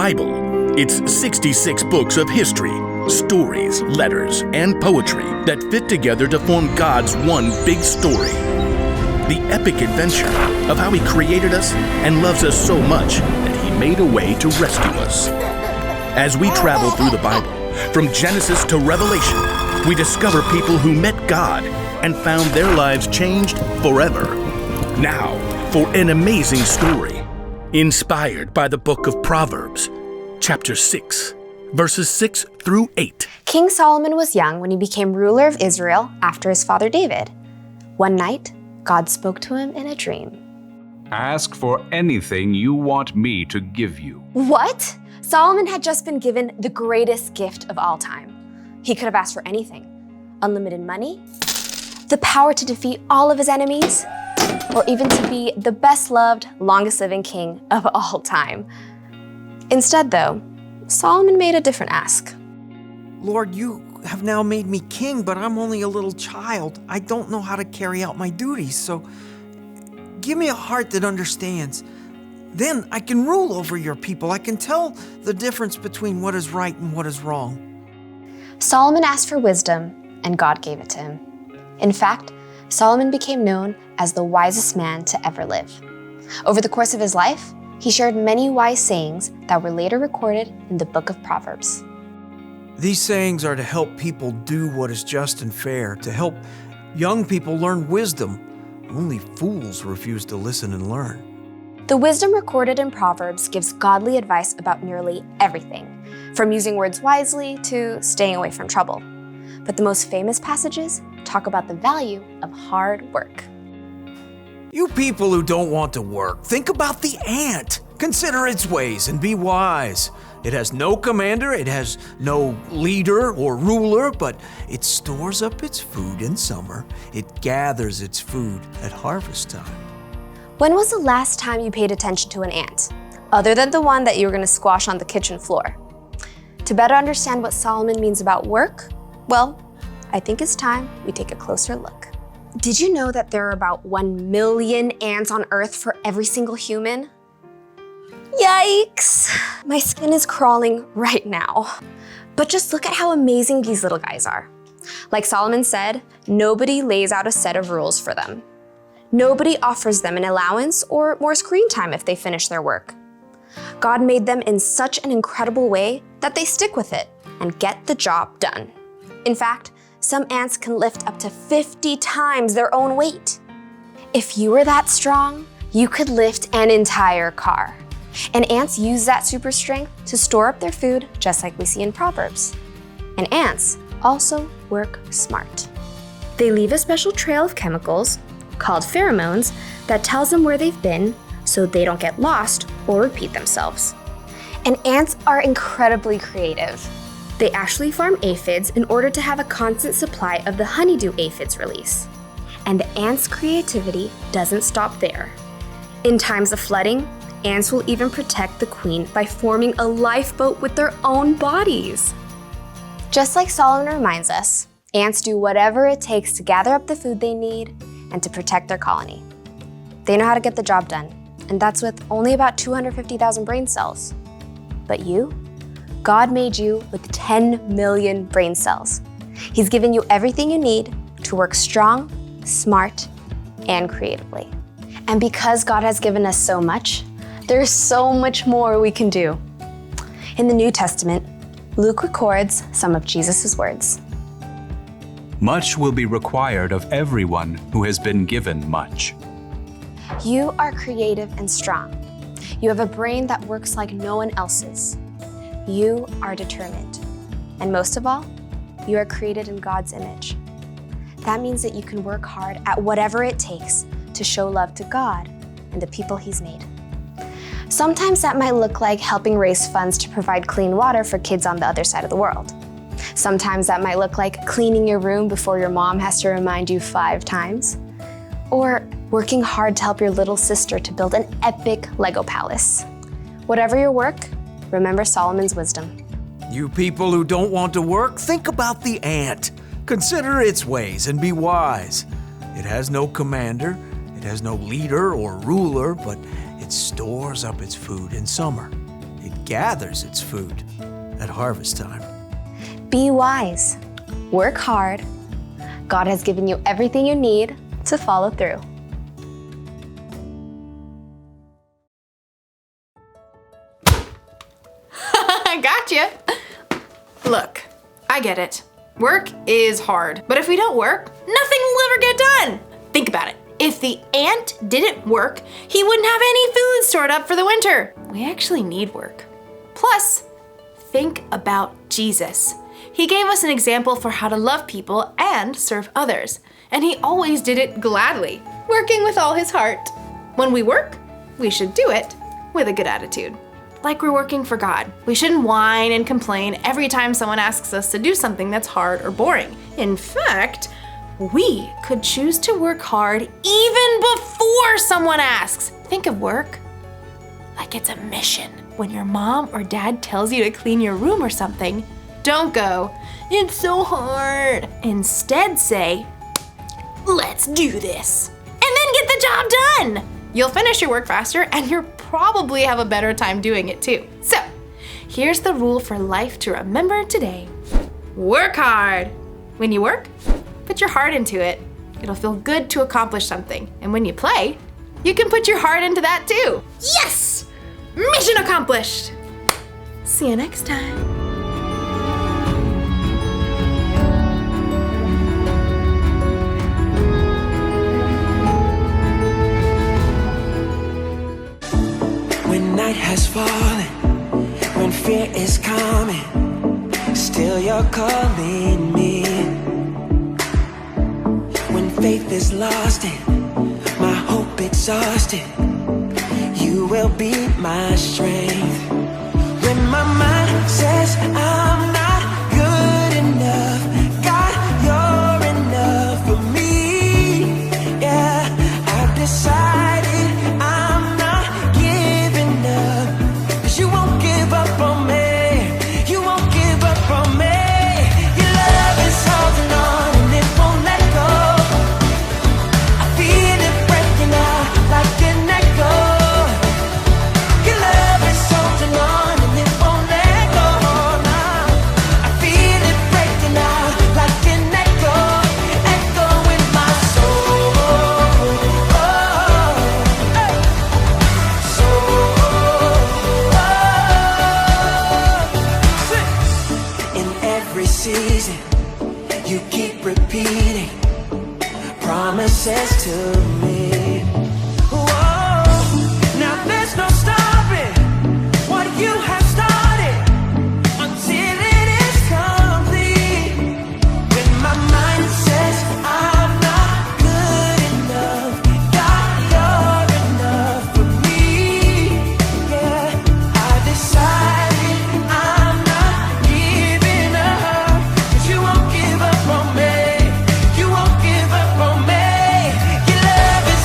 Bible. It's 66 books of history, stories, letters, and poetry that fit together to form God's one big story. The epic adventure of how He created us and loves us so much that He made a way to rescue us. As we travel through the Bible, from Genesis to Revelation, we discover people who met God and found their lives changed forever. Now, for an amazing story, inspired by the book of Proverbs, chapter 6, verses 6 through 8. King Solomon was young when he became ruler of Israel after his father David. One night, God spoke to him in a dream. Ask for anything you want me to give you. What? Solomon had just been given the greatest gift of all time. He could have asked for anything. Unlimited money, the power to defeat all of his enemies, or even to be the best-loved, longest-living king of all time. Instead, though, Solomon made a different ask. Lord, you have now made me king, but I'm only a little child. I don't know how to carry out my duties, so give me a heart that understands. Then I can rule over your people. I can tell the difference between what is right and what is wrong. Solomon asked for wisdom, and God gave it to him. In fact, Solomon became known as the wisest man to ever live. Over the course of his life, he shared many wise sayings that were later recorded in the book of Proverbs. These sayings are to help people do what is just and fair, to help young people learn wisdom. Only fools refuse to listen and learn. The wisdom recorded in Proverbs gives godly advice about nearly everything, from using words wisely to staying away from trouble. But the most famous passages talk about the value of hard work. You people who don't want to work, think about the ant. Consider its ways and be wise. It has no commander, it has no leader or ruler, but it stores up its food in summer. It gathers its food at harvest time. When was the last time you paid attention to an ant, other than the one that you were going to squash on the kitchen floor? To better understand what Solomon means about work, well, I think it's time we take a closer look. Did you know that there are about 1 million ants on Earth for every single human? Yikes! My skin is crawling right now. But just look at how amazing these little guys are. Like Solomon said, nobody lays out a set of rules for them. Nobody offers them an allowance or more screen time if they finish their work. God made them in such an incredible way that they stick with it and get the job done. In fact, some ants can lift up to 50 times their own weight. If you were that strong, you could lift an entire car. And ants use that super strength to store up their food, just like we see in Proverbs. And ants also work smart. They leave a special trail of chemicals called pheromones that tells them where they've been so they don't get lost or repeat themselves. And ants are incredibly creative. They actually farm aphids in order to have a constant supply of the honeydew aphids release. And the ants' creativity doesn't stop there. In times of flooding, ants will even protect the queen by forming a lifeboat with their own bodies. Just like Solomon reminds us, ants do whatever it takes to gather up the food they need and to protect their colony. They know how to get the job done, and that's with only about 250,000 brain cells. But you? God made you with 10 million brain cells. He's given you everything you need to work strong, smart, and creatively. And because God has given us so much, there's so much more we can do. In the New Testament, Luke records some of Jesus' words. Much will be required of everyone who has been given much. You are creative and strong. You have a brain that works like no one else's. You are determined. And most of all, you are created in God's image. That means that you can work hard at whatever it takes to show love to God and the people He's made. Sometimes that might look like helping raise funds to provide clean water for kids on the other side of the world. Sometimes that might look like cleaning your room before your mom has to remind you 5 times. Or working hard to help your little sister to build an epic Lego palace. Whatever your work, remember Solomon's wisdom. You people who don't want to work, think about the ant. Consider its ways and be wise. It has no commander, it has no leader or ruler, but it stores up its food in summer. It gathers its food at harvest time. Be wise. Work hard. God has given you everything you need to follow through. Gotcha. Look, I get it. Work is hard, but if we don't work, nothing will ever get done. Think about it. If the ant didn't work, he wouldn't have any food stored up for the winter. We actually need work. Plus, think about Jesus. He gave us an example for how to love people and serve others, and he always did it gladly, working with all his heart. When we work, we should do it with a good attitude. Like we're working for God. We shouldn't whine and complain every time someone asks us to do something that's hard or boring. In fact, we could choose to work hard even before someone asks. Think of work like it's a mission. When your mom or dad tells you to clean your room or something, don't go, "It's so hard." Instead say, "Let's do this." And then get the job done. You'll finish your work faster and you'll probably have a better time doing it too. So, here's the rule for life to remember today. Work hard. When you work, put your heart into it. It'll feel good to accomplish something. And when you play, you can put your heart into that too. Yes! Mission accomplished! See you next time. When night has fallen, when fear is coming, still you're calling me. When faith is lost and my hope exhausted, you will be my strength. When my mind says I'm not good enough, God, you're enough for me. Yeah, I've decided I'm not giving up, 'cause you won't give up on me. You won't give up on me. Your love is holding on and it won't let go. I feel it breaking out like an echo. Your love is holding on and it won't let go now. I feel it breaking out like an echo, echo in my soul. In every season, you keep repeating promises to me. Whoa, now there's no stopping what you have started until it is complete. When my mind says I'm not good enough, God, you're enough for me. Yeah, I decided I'm not giving up, 'cause you won't give up on me. You won't give up on me. Your love is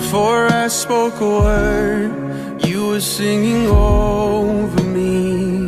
Before I spoke a word, you were singing over me.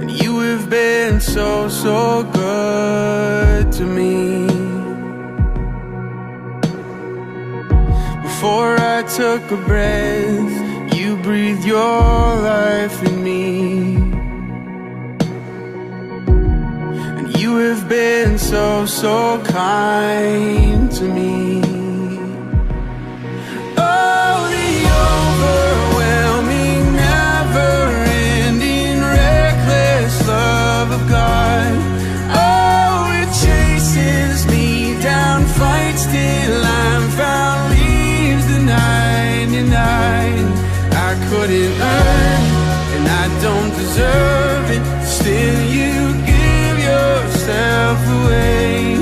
And you have been so, so good to me. Before I took a breath, you breathed your life in me. And you have been so, so kind to me. Oh, the overwhelming, never-ending, reckless love of God. Oh, it chases me down, fights till I'm found, leaves the 99. I couldn't earn it, and I don't deserve it. Still you give yourself away.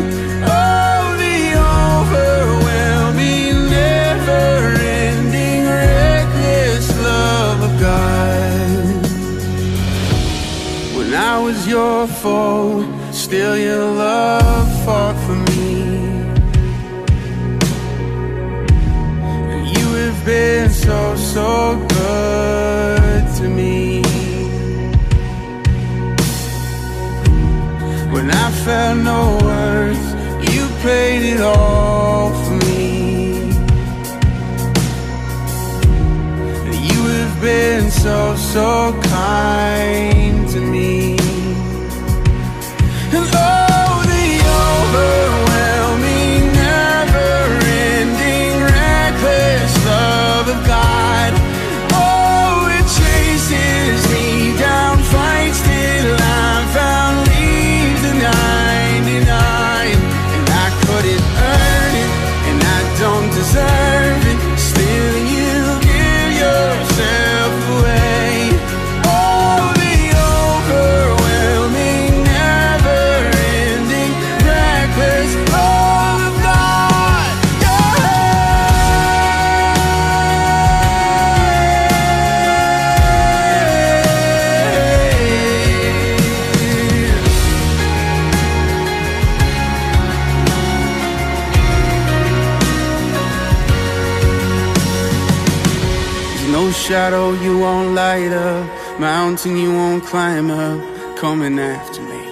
Oh, the overwhelming, never-ending, reckless love of God. When I was your foe, still your love fought for me. And you have been so, so good to me. When I felt no worth, you paid it all for me. And you have been so, so kind to me. And oh, the overwhelming, never-ending, reckless love of God. Oh, it chases me down, fights till I'm found, leaves the 99. And I couldn't earn it, and I don't deserve it. Still you give yourself away. Oh, the overwhelming, never-ending, reckless love of God. There's no shadow you won't light up, mountain you won't climb up, coming after me.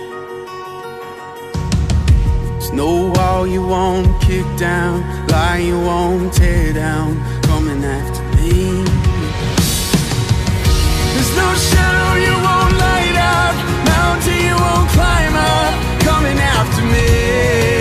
There's no wall you won't kick down, lie you won't tear down, coming after me. There's no shadow you won't light up, mountain you won't climb up, coming after me.